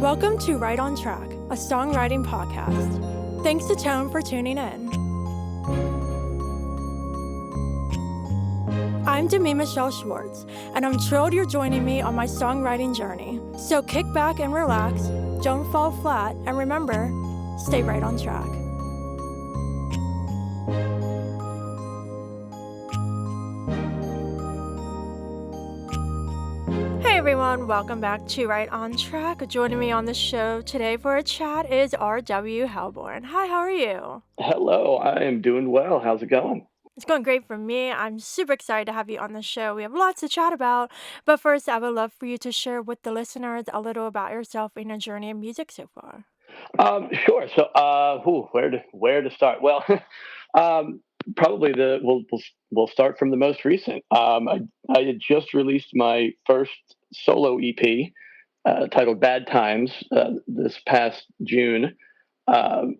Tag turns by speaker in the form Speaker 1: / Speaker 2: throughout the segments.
Speaker 1: Welcome to Right on Track, a songwriting podcast. Thanks to Tone for tuning in. I'm Demi Michelle Schwartz, and I'm thrilled you're joining me on my songwriting journey. So kick back and relax, don't fall flat, and remember, stay right on track. Hey everyone, welcome back to Right on Track. Joining me on the show today for a chat is RW Hellborn. Hi, how are you?
Speaker 2: Hello, I am doing well. How's it going?
Speaker 1: It's going great for me. I'm super excited to have you on the show. We have lots to chat about, but first, I would love for you to share with the listeners a little about yourself and your journey in music so far.
Speaker 2: Sure. So, where to start? Well, um, probably we'll start from the most recent. I had just released my first solo EP titled "Bad Times" this past June,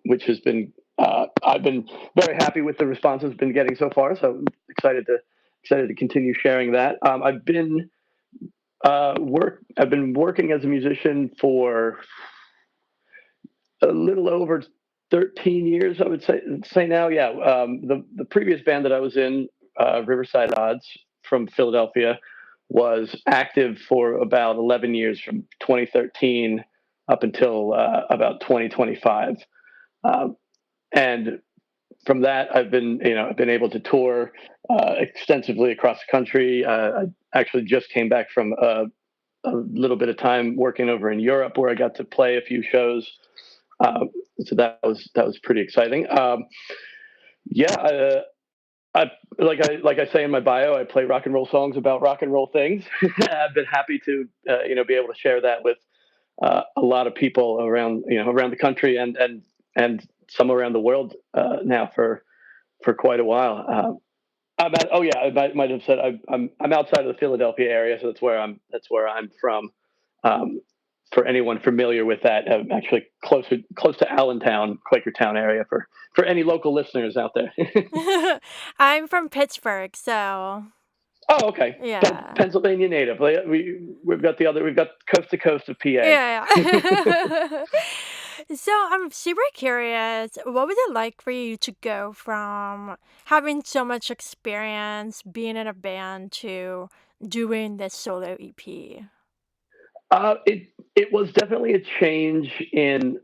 Speaker 2: which has been I've been very happy with the response it's been getting so far. So I'm excited to continue sharing that. I've been working as a musician for a little over 13 years, I would say now. Yeah. The previous band that I was in, Riverside Odds from Philadelphia, was active for about 11 years, from 2013 up until about 2025. And from that, I've been able to tour extensively across the country. I actually just came back from a little bit of time working over in Europe, where I got to play a few shows. Um, so that was pretty exciting. Yeah, like I say in my bio, I play rock and roll songs about rock and roll things. I've been happy to be able to share that with a lot of people around the country and some around the world now for quite a while. I might have said I'm outside of the Philadelphia area, so that's where I'm from. Um, for anyone familiar with that, I'm actually close to Allentown, Quakertown area for any local listeners out there.
Speaker 1: I'm from Pittsburgh, so
Speaker 2: Oh, okay.
Speaker 1: yeah.
Speaker 2: Pennsylvania native. We've got coast to coast of PA.
Speaker 1: Yeah, yeah. So I'm super curious, what was it like for you to go from having so much experience being in a band to doing this solo EP?
Speaker 2: It was definitely a change in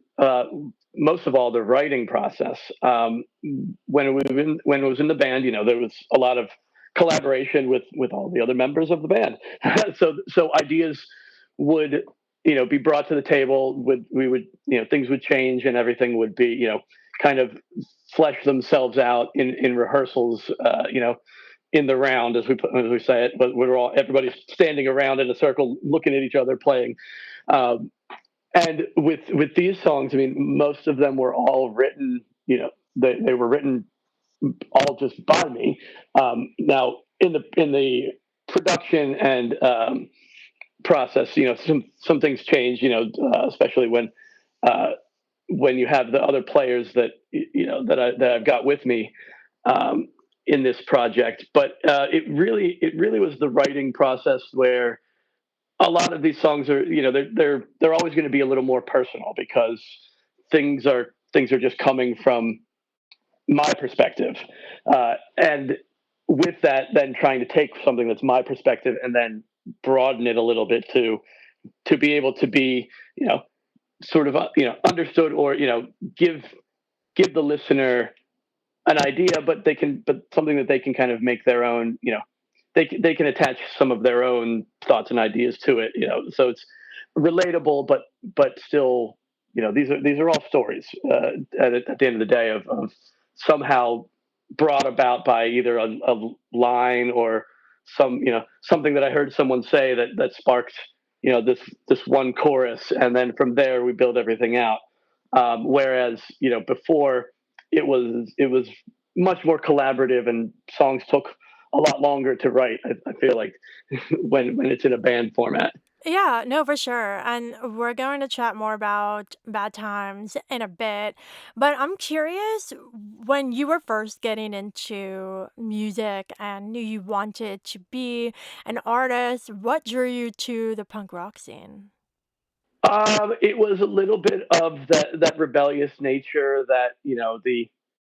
Speaker 2: most of all the writing process. When it was in the band, there was a lot of collaboration with all the other members of the band. So ideas would be brought to the table. We would things would change and everything would be kind of flesh themselves out in rehearsals. In the round, as we say it, but everybody's standing around in a circle, looking at each other playing. Um, and with these songs, I mean, most of them were all written. They were written all just by me. Now, in the production and process, some things change. Especially when you have the other players that I've got with me. Um, in this project, but it really was the writing process where a lot of these songs are they're always going to be a little more personal because things are just coming from my perspective, and with that, then trying to take something that's my perspective and then broaden it a little bit to be able to be sort of understood, or give the listener an idea, but something that they can kind of make their own. They can attach some of their own thoughts and ideas to it. So it's relatable, but still, these are all stories at the end of the day of somehow brought about by either a line or something that I heard someone say that sparked this one chorus, and then from there we build everything out. Whereas before it was much more collaborative, and songs took a lot longer to write. I feel like when it's in a band format.
Speaker 1: Yeah, no, for sure. And we're going to chat more about bad times in a bit. But I'm curious, when you were first getting into music and knew you wanted to be an artist, what drew you to the punk rock scene?
Speaker 2: It was a little bit of that rebellious nature, that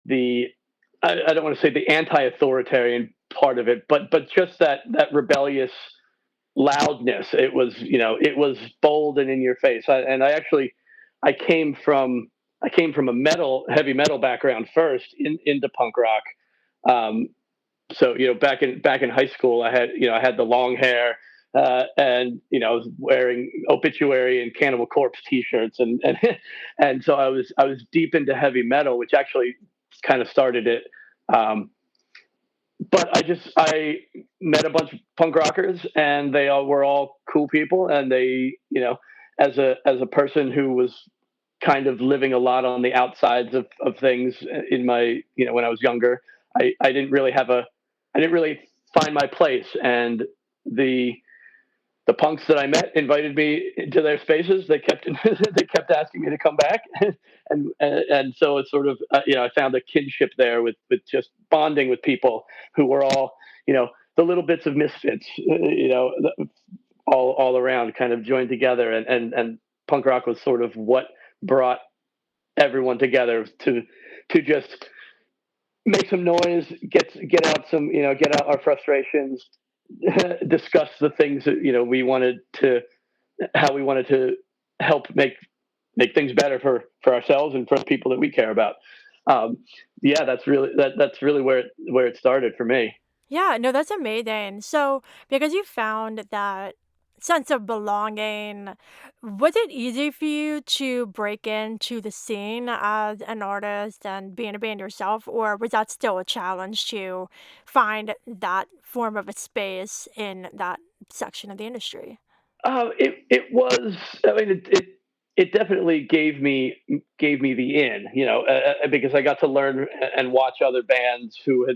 Speaker 2: the I don't want to say the anti-authoritarian part of it, but just that rebellious loudness. It was bold and in your face. I actually I came from I came from a heavy metal background first, into punk rock. Um, so back in high school, I had the long hair, and I was wearing Obituary and Cannibal Corpse T-shirts, and so I was deep into heavy metal, which actually kind of started it. Um, but I met a bunch of punk rockers, and they all were all cool people, and as a person who was kind of living a lot on the outsides of things in my when I was younger, I didn't really I didn't really find my place, and the the punks that I met invited me into their spaces. They kept they kept asking me to come back, and so it's sort of I found a kinship there with just bonding with people who were all the little bits of misfits, all around, kind of joined together, and punk rock was sort of what brought everyone together to just make some noise, get out get out our frustrations, discuss the things that we wanted to how we wanted to help make things better for ourselves and for the people that we care about. Um, yeah, that's really where it started for me.
Speaker 1: Yeah, no, that's amazing. So, because you found that sense of belonging, was it easy for you to break into the scene as an artist and be in a band yourself, or was that still a challenge to find that form of a space in that section of the industry?
Speaker 2: It was. I mean, it definitely gave me the in, because I got to learn and watch other bands who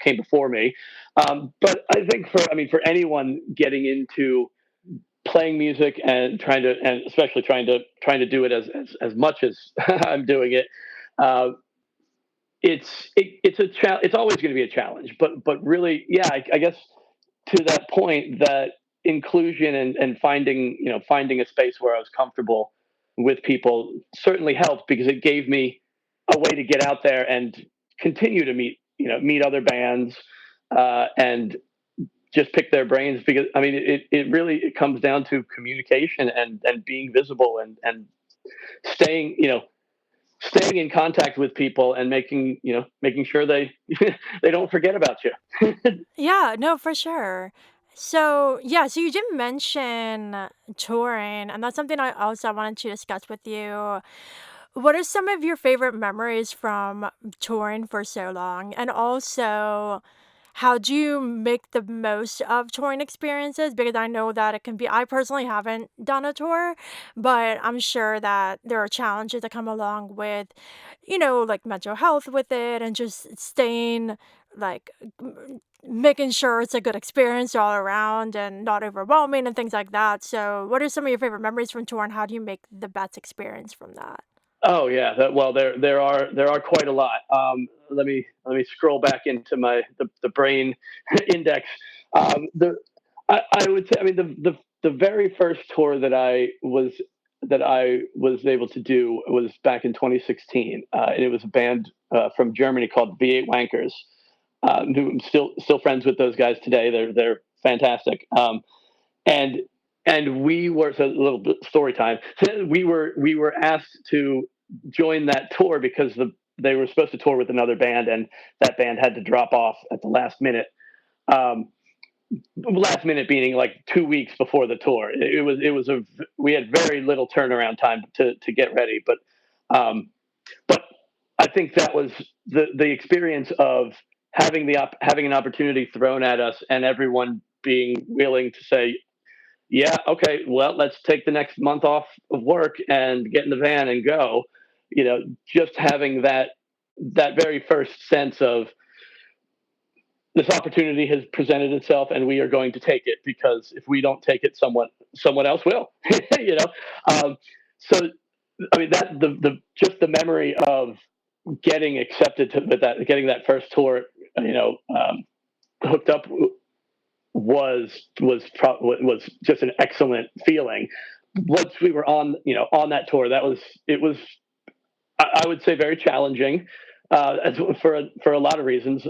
Speaker 2: came before me. But I think for anyone getting into playing music and especially trying to do it as much as I'm doing it, uh, it's always going to be a challenge. But really, yeah, I guess to that point, that inclusion and finding a space where I was comfortable with people certainly helped, because it gave me a way to get out there and continue to meet other bands, and just pick their brains, because I mean it comes down to communication and being visible, and staying staying in contact with people, and making sure they they don't forget about you.
Speaker 1: Yeah, no, for sure. So, yeah, so you did mention touring, and that's something I also wanted to discuss with you. What are some of your favorite memories from touring for so long? And also, how do you make the most of touring experiences? Because I know that it can be, I personally haven't done a tour, but I'm sure that there are challenges that come along with, like mental health with it and just staying like making sure it's a good experience all around and not overwhelming and things like that. So, what are some of your favorite memories from tour and how do you make the best experience from that?
Speaker 2: Oh yeah, well there are quite a lot. Let me scroll back into the brain index. I would say, I mean, the very first tour that I was able to do was back in 2016, and it was a band from Germany called V8 Wankers. Who I'm still friends with those guys today. They're fantastic. And we were, so a little bit story time. We were asked to join that tour because they were supposed to tour with another band, and that band had to drop off at the last minute. Um, Last minute being like 2 weeks before the tour. It was we had very little turnaround time to get ready, but I think that was the experience of having an opportunity thrown at us, and everyone being willing to say, yeah, okay, well, let's take the next month off of work and get in the van and go. Just having that very first sense of, this opportunity has presented itself, and we are going to take it, because if we don't take it, someone else will. you know. So I mean, that the just the memory of getting accepted getting that first tour, hooked up, was just an excellent feeling. once we were on, on that tour, it was, I would say, very challenging, for a lot of reasons.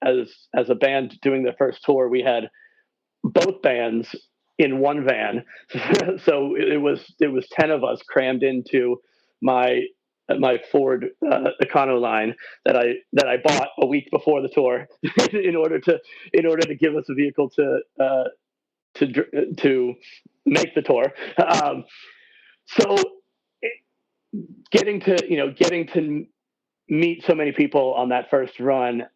Speaker 2: As a band doing the first tour, we had both bands in one van, so it was 10 of us crammed into my my Ford Econoline that I bought a week before the tour in order to give us a vehicle to make the tour. So getting to meet so many people on that first run,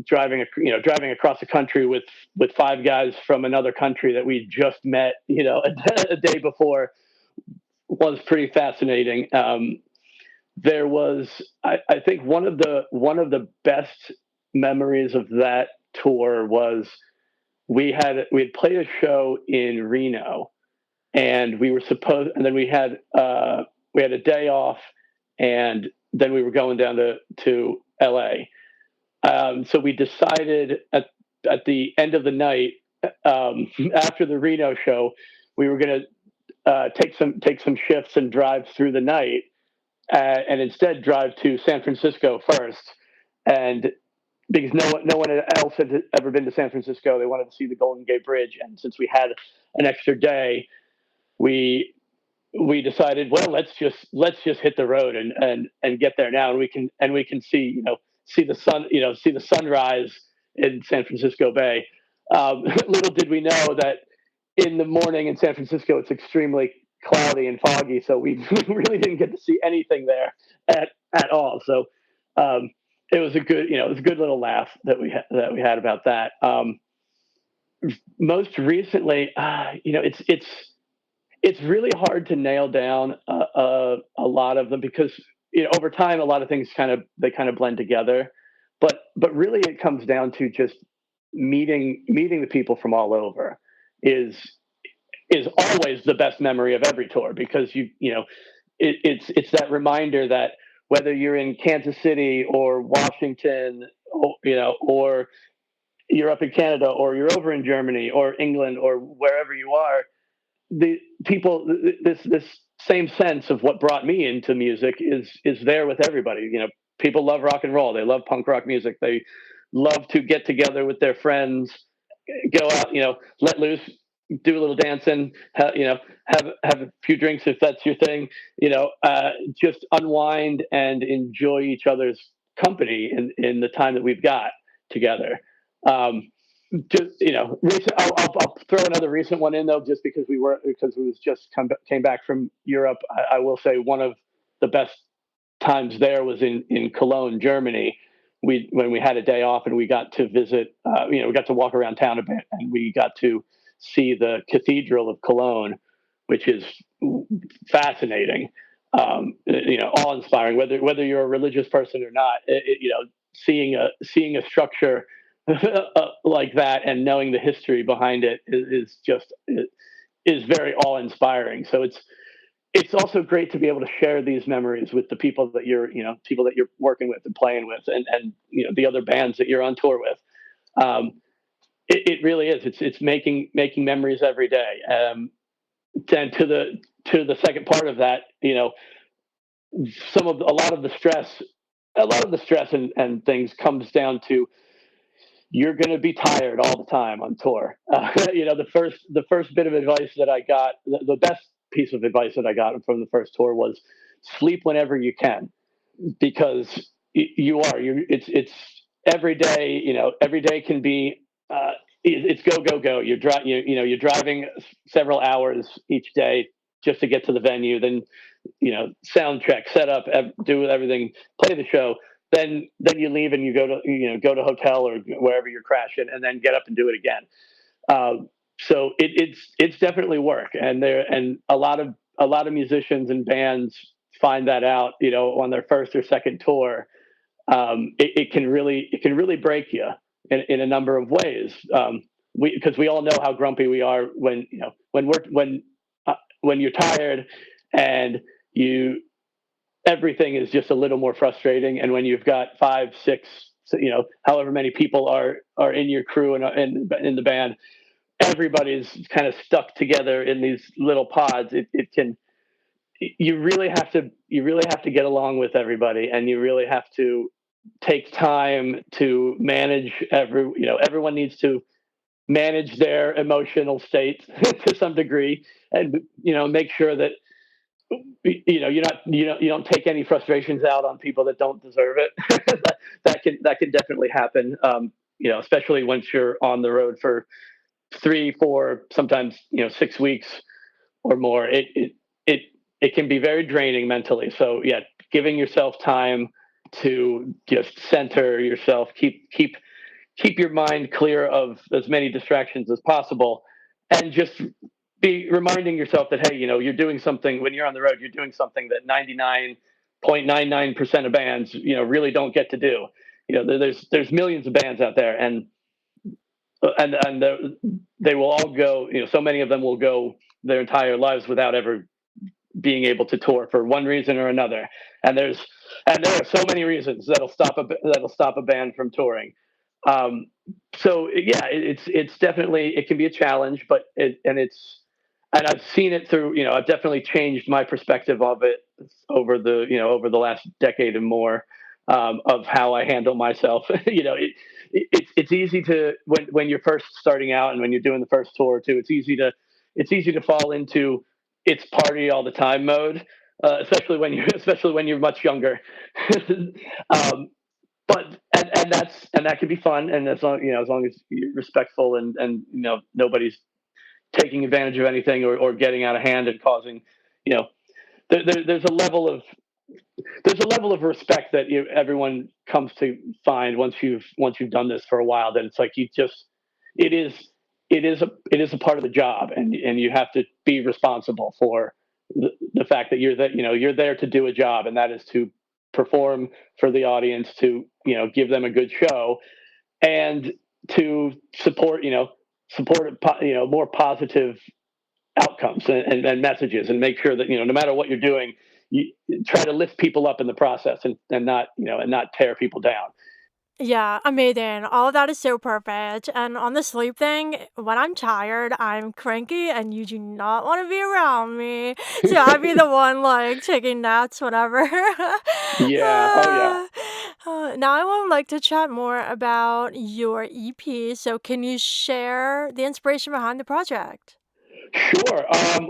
Speaker 2: driving across the country with five guys from another country that we just met, a day before, was pretty fascinating. There was, I think, one of the best memories of that tour was we had played a show in Reno, and and then we had a day off, and then we were going down to LA. So we decided at the end of the night, after the Reno show, we were going to take some shifts and drive through the night, and instead drive to San Francisco first. And because no one else had ever been to San Francisco, they wanted to see the Golden Gate Bridge, and since we had an extra day, we we decided, well, let's just hit the road and get there now, and we can see the sun, see the sunrise in San Francisco Bay. Little did we know that in the morning in San Francisco it's extremely cloudy and foggy, so we really didn't get to see anything there at all. So it was a good little laugh that we had about that. Most recently, it's really hard to nail down a lot of them, because over time a lot of things kind of blend together, but really it comes down to just meeting the people from all over is is always the best memory of every tour, because it's that reminder that whether you're in Kansas City or Washington, or you're up in Canada, or you're over in Germany or England or wherever you are, the people, this same sense of what brought me into music is there with everybody. People love rock and roll, they love punk rock music, they love to get together with their friends, go out, let loose, do a little dancing, have a few drinks if that's your thing, just unwind and enjoy each other's company in the time that we've got together. Just I'll throw another recent one in, though, just because we was just came back from Europe. I will say one of the best times there was in Cologne, Germany. When we had a day off and we got to visit, we got to walk around town a bit, and we got to see the Cathedral of Cologne, which is fascinating, awe-inspiring. Whether you're a religious person or not, seeing a structure like that and knowing the history behind it is very awe-inspiring. So it's also great to be able to share these memories with the people that you're working with and playing with, and the other bands that you're on tour with. It really is. It's making memories every day. And to the second part of that, a lot of the stress and things comes down to, you're going to be tired all the time on tour. The first bit of advice that I got, the best piece of advice that I got from the first tour was sleep whenever you can, because it's every day. Every day can be, it's go go go. You're driving several hours each day just to get to the venue. Then sound check, set up, do everything, play the show. Then you leave and you go to hotel or wherever you're crashing, and then get up and do it again. So it's definitely work, and a lot of musicians and bands find that out, on their first or second tour. It can really break you in a number of ways. Because we all know how grumpy we are when you're tired, and you everything is just a little more frustrating. And when you've got five, six, however many people are in your crew and in the band, everybody's kind of stuck together in these little pods, it can you really have to get along with everybody, and you really have to take time to manage everyone needs to manage their emotional state to some degree, and make sure that you don't take any frustrations out on people that don't deserve it. That can definitely happen. Especially once you're on the road for 3, 4, sometimes 6 weeks or more. It it can be very draining mentally. So yeah, giving yourself time to just center yourself, keep your mind clear of as many distractions as possible, and just be reminding yourself that, hey, you're doing something when you're on the road. You're doing something that 99.99% of bands really don't get to do. There's millions of bands out there, and they will all go. So many of them will go their entire lives without ever being able to tour for one reason or another. And there are so many reasons that'll stop a band from touring. Um, so yeah, it's definitely, it can be a challenge, but and I've seen it through. I've definitely changed my perspective of it over the last decade and more, of how I handle myself. It's easy to, when you're first starting out and when you're doing the first tour too. It's easy to fall into it's party all the time mode, especially when you're much younger. um, but and that can be fun, and as long as you're respectful, and nobody's taking advantage of anything, or getting out of hand and causing, you know there's a level of respect that everyone comes to find once you've done this for a while. That it's like, it is it is a part of the job, and you have to be responsible for the fact that you're there to do a job, and that is to perform for the audience, to give them a good show, and to support more positive outcomes, and messages, and make sure that no matter what you're doing, you try to lift people up in the process, and not tear people down.
Speaker 1: Yeah, amazing. All of that is so perfect. And on the sleep thing, when I'm tired, I'm cranky and you do not want to be around me. So I'd be the one like taking naps, whatever.
Speaker 2: Yeah. Oh yeah.
Speaker 1: Ah, now I would like to chat more about your EP. So can you share the inspiration behind the project?
Speaker 2: Sure.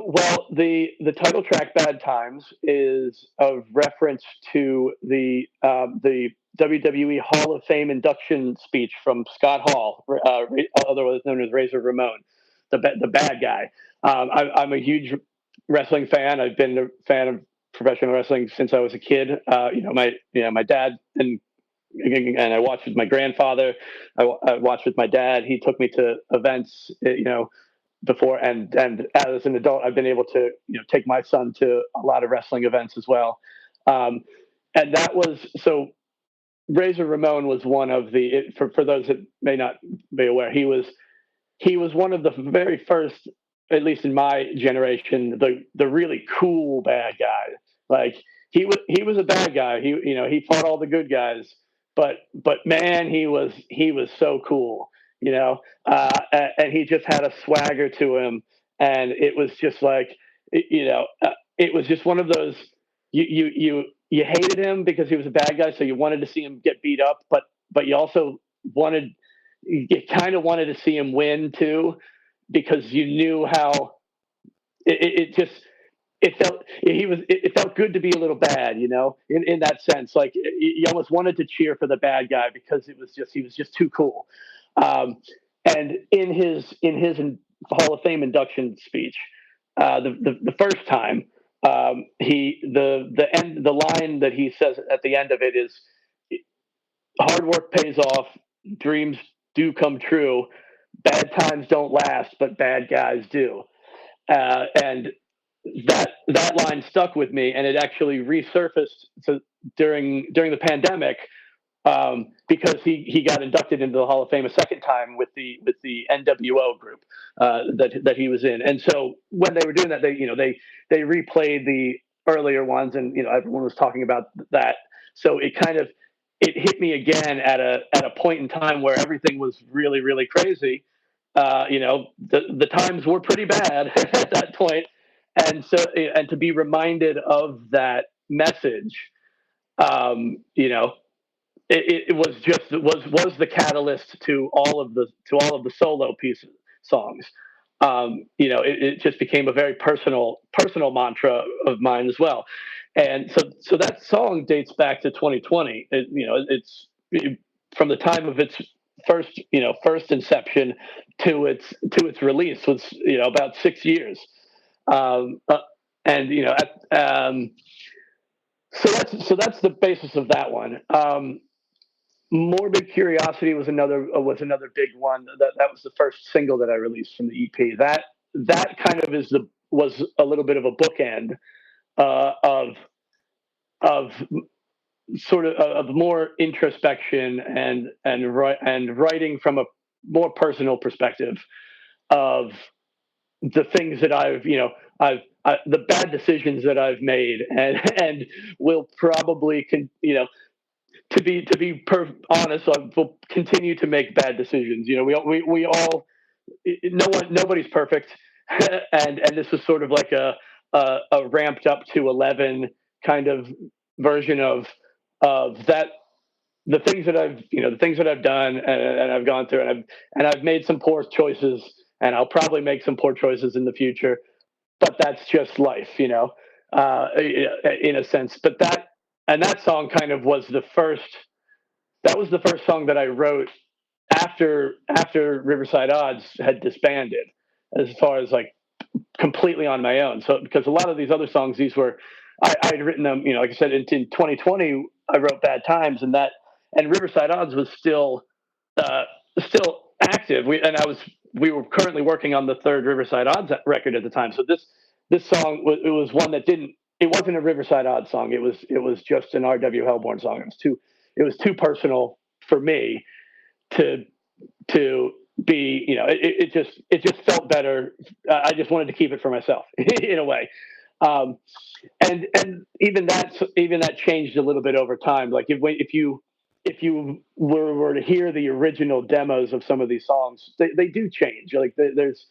Speaker 2: Well, the title track "Bad Times" is a reference to the WWE Hall of Fame induction speech from Scott Hall, otherwise known as Razor Ramon, the bad guy. I'm a huge wrestling fan. I've been a fan of professional wrestling since I was a kid. My dad, and I watched with my grandfather. I watched with my dad. He took me to events, before, and as an adult, I've been able to take my son to a lot of wrestling events as well. Um, and that was so. Razor Ramon was one of for those that may not be aware. He was one of the very first, at least in my generation, the really cool bad guy. Like, he was a bad guy. He fought all the good guys, but man, he was so cool. And he just had a swagger to him, and it was just like, it was just one of those, you hated him because he was a bad guy, so you wanted to see him get beat up, but you also wanted you kind of wanted to see him win too, because you knew how it just it felt good to be a little bad, in that sense. Like, you almost wanted to cheer for the bad guy because he was just too cool. Um, and in his Hall of Fame induction speech, the first time, the line that he says at the end of it is, hard work pays off, dreams do come true, bad times don't last, but bad guys do. And that line stuck with me, and it actually resurfaced during the pandemic, because he got inducted into the Hall of Fame a second time with the NWO group, that he was in. And so when they were doing that, they replayed the earlier ones, and everyone was talking about that. So it hit me again at a point in time where everything was really, really crazy. the times were pretty bad at that point, and to be reminded of that message, you know, it was just was the catalyst to all of the solo pieces songs. It just became a very personal mantra of mine as well, and so that song dates back to 2020. From the time of its first inception to its release was about 6 years, um, uh, and so that's the basis of that one. Morbid Curiosity was another big one. That was the first single that I released from the EP. That kind of was a little bit of a bookend of sort of more introspection and writing from a more personal perspective of the things that the bad decisions that I've made, and will probably to be honest, I will continue to make bad decisions. We all, nobody's perfect, and this was sort of like a ramped up to 11 kind of version of that. The things that I've done, and I've gone through, and I've made some poor choices, and I'll probably make some poor choices in the future. But that's just life. In a sense. That song kind of was the first. That was the first song that I wrote after Riverside Odds had disbanded, as far as like completely on my own. So because a lot of these other songs, I had written them, like I said, in 2020, I wrote Bad Times, and Riverside Odds was uh, still active. We were currently working on the third Riverside Odds record at the time. So this song was one that didn't. It wasn't a Riverside Odds song. It was just an RW Hellborn song. It was too personal for me to to be. It just felt better. I just wanted to keep it for myself in a way. Um, and even that changed a little bit over time. Like if you were to hear the original demos of some of these songs, they do change. Like there's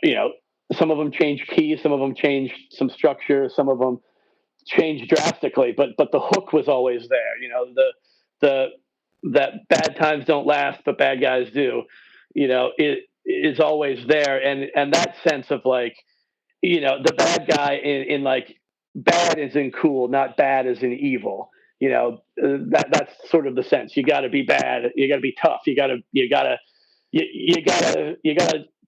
Speaker 2: you know some of them change key, some of them change some structure, some of them change drastically, but the hook was always there. The that bad times don't last, but bad guys do. It is always there, and that sense of like the bad guy in like bad is in cool, not bad is in evil. That's sort of the sense. You got to be bad. You got to be tough. You gotta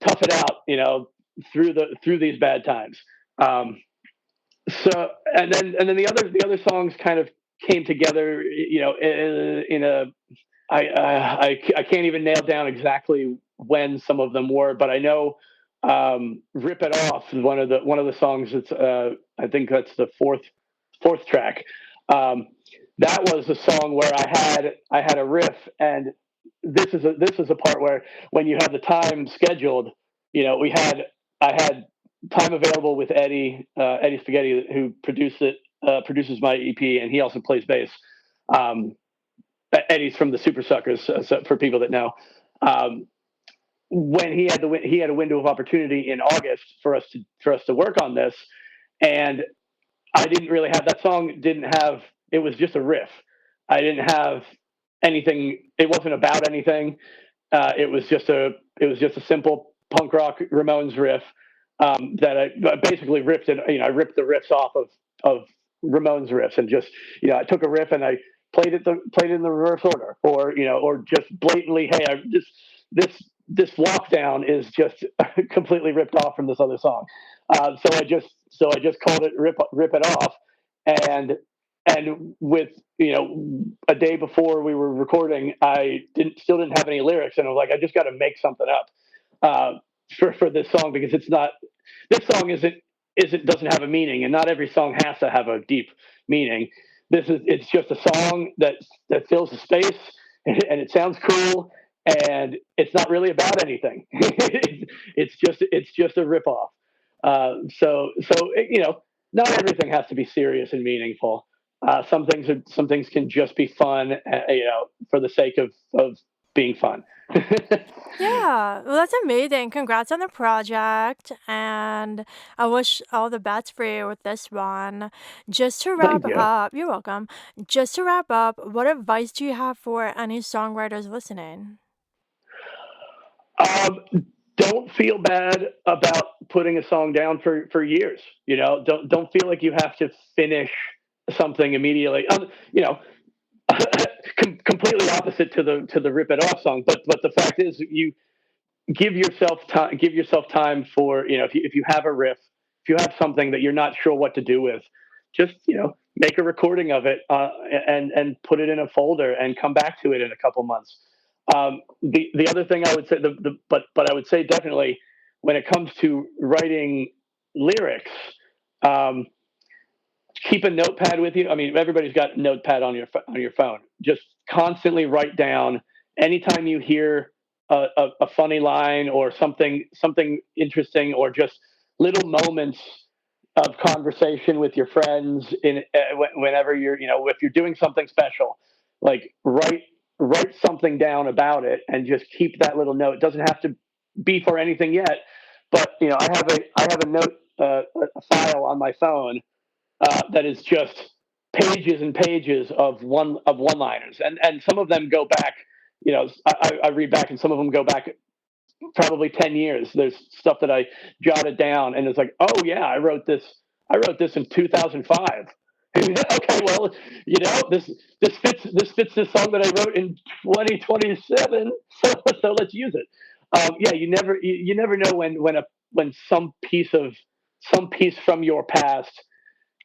Speaker 2: tough it out. Through these bad times. Um, and then the other songs kind of came together. In a I can't even nail down exactly when some of them were, but I know "Rip It Off" is one of the songs. It's I think that's the fourth track. Um, that was a song where I had a riff, and this is a part where when you have the time scheduled, we had I had time available with Eddie Spaghetti, who produces my EP, and he also plays bass. Um, Eddie's from the Super Suckers, so for people that know. Um, when he had a window of opportunity in August for us to work on this, and I didn't really have that song. Didn't have It was just a riff. I didn't have anything. It wasn't about anything. It was just a simple punk rock Ramones riff, that I basically ripped it. I ripped the riffs off of Ramones riffs, and just I took a riff and I played it in the reverse order, or just blatantly, hey, this walk down is just completely ripped off from this other song. So I just called it rip it off, and with a day before we were recording, I still didn't have any lyrics, and I was like, I just got to make something up for this song, because this song doesn't have a meaning, and not every song has to have a deep meaning. It's just a song that fills the space, and it sounds cool, and it's not really about anything. It's just a ripoff. Not everything has to be serious and meaningful. Some things can just be fun, for the sake of being fun.
Speaker 1: Yeah, well, that's amazing. Congrats on the project, and I wish all the best for you with this one. Just to wrap
Speaker 2: Thank you.
Speaker 1: up, you're welcome. Just to wrap up, what advice do you have for any songwriters listening?
Speaker 2: Um, don't feel bad about putting a song down for years. You know, don't feel like you have to finish something immediately. You know, completely opposite to the rip it off song. But the fact is, you give yourself time for, if you have a riff, if you have something that you're not sure what to do with, just make a recording of it, and put it in a folder and come back to it in a couple months. The other thing I would say, but I would say definitely when it comes to writing lyrics, um, keep a notepad with you. I mean, everybody's got a notepad on your phone. Just constantly write down anytime you hear a funny line or something interesting, or just little moments of conversation with your friends whenever if you're doing something special, like write something down about it and just keep that little note. It doesn't have to be for anything yet, but I have a note, a file on my phone, that is just pages and pages of one liners, and some of them go back. I read back, and some of them go back probably 10 years. There's stuff that I jotted down, and it's like, oh yeah, I wrote this in 2005. Okay, well, this fits this song that I wrote in 2027, so let's use it. Yeah, you never know when some piece from your past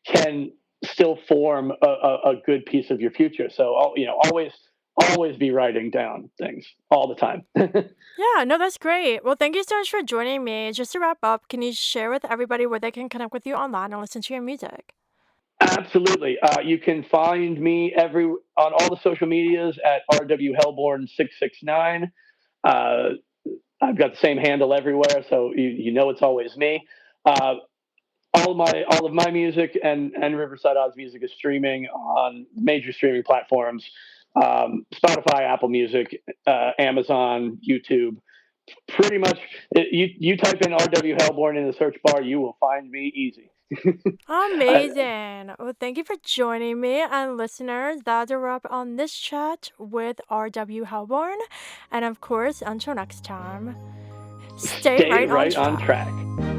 Speaker 2: can still form a good piece of your future. So always be writing down things all the time.
Speaker 1: Yeah, no, that's great. Well, thank you so much for joining me. Just to wrap up, can you share with everybody where they can connect with you online and listen to your music?
Speaker 2: Absolutely. You can find me on all the social medias at RW Hellborn 669. Uh, I've got the same handle everywhere, so it's always me. Uh, all of my music and Riverside Odds music is streaming on major streaming platforms: Spotify, Apple Music, Amazon, YouTube. Pretty much, you type in RW Hellborn in the search bar, you will find me easy. I,
Speaker 1: Amazing. Well, thank you for joining me. And listeners, that's a wrap on this chat with RW Hellborn. And of course, until next time, stay
Speaker 2: Stay
Speaker 1: right on
Speaker 2: right on
Speaker 1: track.
Speaker 2: track.